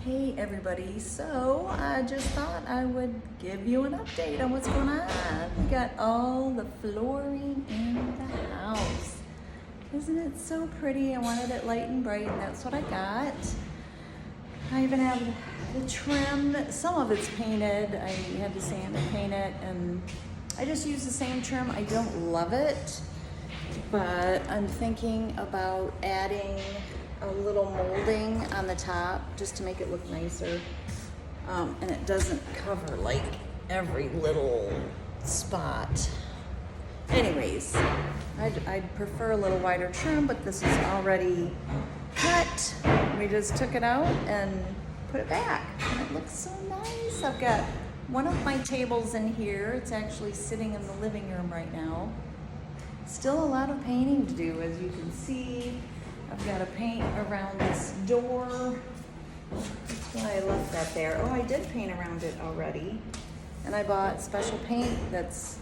Hey everybody, so I just thought I would give you an update on what's going on. We got all the flooring in the house. Isn't it so pretty? I wanted it light and bright and that's what I got. I even have the trim. Some of it's painted. I had to sand and paint it and I just use the same trim. I don't love it, but I'm thinking about adding a little molding on the top just to make it look nicer. And it doesn't cover like every little spot. Anyways, I'd prefer a little wider trim, but this is already cut. We just took it out and put it back and it looks so nice. I've got one of my tables in here. It's actually sitting in the living room right now. Still a lot of painting to do, as you can see. I've got to paint around this door. That's why I left that there. Oh, I did paint around it already. And I bought special paint that's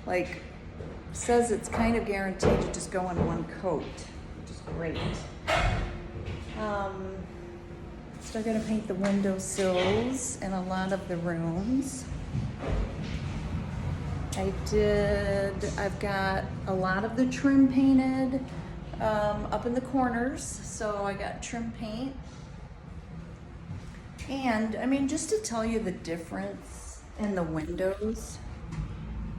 like, says it's kind of guaranteed to just go on one coat, which is great. Still gonna paint the windowsills in a lot of the rooms. I've got a lot of the trim painted up in the corners, so I got trim paint. And I mean, just to tell you the difference in the windows,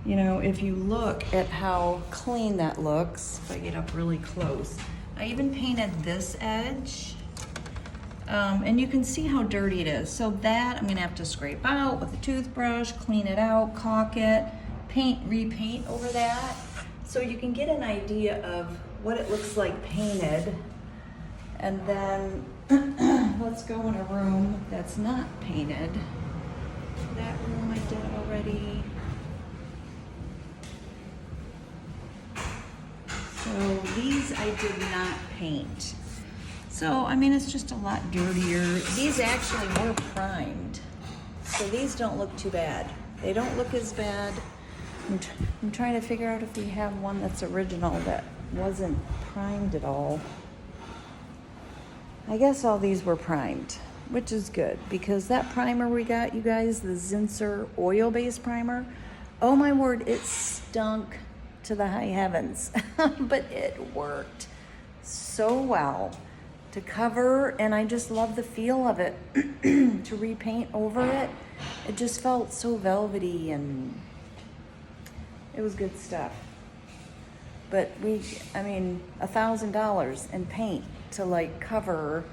you know, if you look at how clean that looks, if I get up really close, I even painted this edge, and you can see how dirty it is. So that I'm gonna have to scrape out with a toothbrush, clean it out, caulk it, paint, repaint over that, so you can get an idea of what it looks like painted. And then let's go in a room that's not painted. That room I did already. So these I did not paint. So, I mean, it's just a lot dirtier. These actually were primed. So these don't look too bad. They don't look as bad. I'm trying to figure out if we have one that's original that wasn't primed at all. I guess all these were primed, which is good because that primer we got, you guys, the Zinsser oil-based primer, oh my word, it stunk to the high heavens, but it worked so well to cover, and I just love the feel of it. To repaint over it, it just felt so velvety and it was good stuff. But I mean, $1,000 in paint to like cover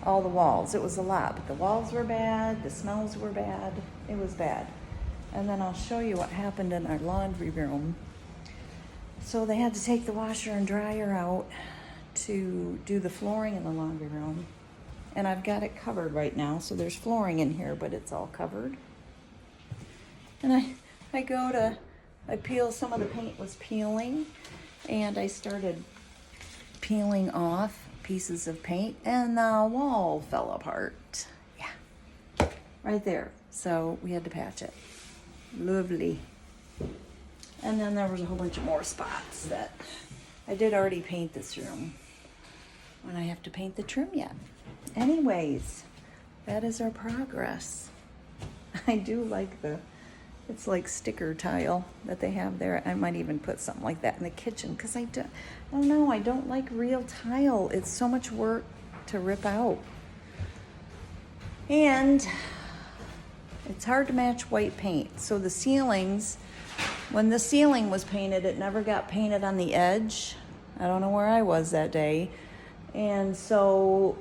all the walls. It was a lot, but the walls were bad, the smells were bad, it was bad. And then I'll show you what happened in our laundry room. So they had to take the washer and dryer out to do the flooring in the laundry room. And I've got it covered right now, so there's flooring in here, but it's all covered. And I peel, some of the paint was peeling, and I started peeling off pieces of paint, and the wall fell apart. Yeah, right there. So we had to patch it. Lovely. And then there was a whole bunch of more spots that I did already paint this room, and I have to paint the trim yet. Anyways, that is our progress. I do like it's like sticker tile that they have there. I might even put something like that in the kitchen because I don't know, I don't like real tile. It's so much work to rip out. And it's hard to match white paint. So the ceilings, when the ceiling was painted, it never got painted on the edge. I don't know where I was that day. And so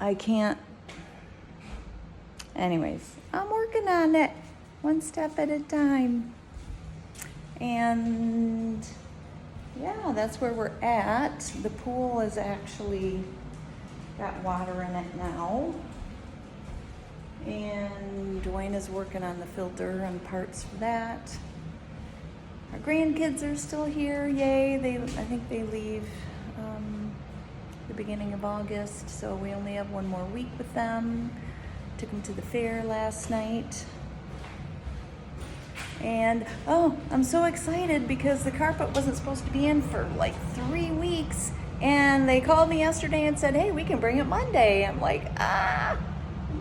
I can't, anyways, I'm working on it. One step at a time. And yeah, that's where we're at. The pool is actually got water in it now. And Dwayne is working on the filter and parts for that. Our grandkids are still here, yay. I think they leave the beginning of August, so we only have one more week with them. Took them to the fair last night. And oh, I'm so excited because the carpet wasn't supposed to be in for like 3 weeks, And they called me yesterday and said, hey, we can bring it Monday. I'm like,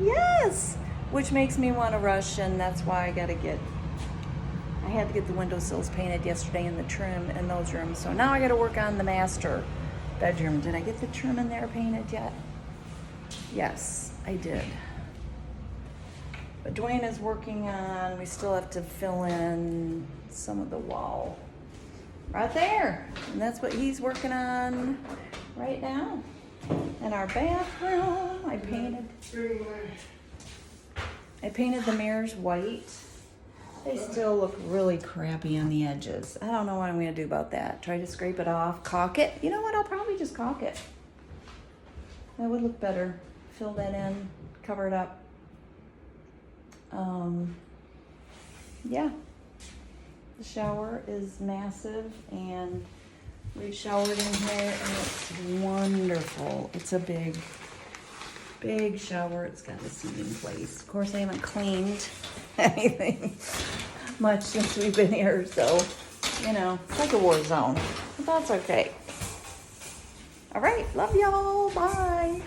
yes, which makes me want to rush, and that's why I had to get the windowsills painted yesterday and the trim in those rooms. So now I got to work on the master bedroom. Did I get the trim in there painted yet? Yes, I did. But Dwayne is working on, we still have to fill in some of the wall right there. And that's what he's working on right now. In our bathroom, I painted the mirrors white. They still look really crappy on the edges. I don't know what I'm going to do about that. Try to scrape it off, caulk it. You know what? I'll probably just caulk it. That would look better. Fill that in, cover it up. Yeah. The shower is massive, and we've showered in here, and it's wonderful. It's a big shower. It's got a seating place. Of course, I haven't cleaned anything much since we've been here, so, you know, it's like a war zone. But that's okay. All right. Love y'all. Bye.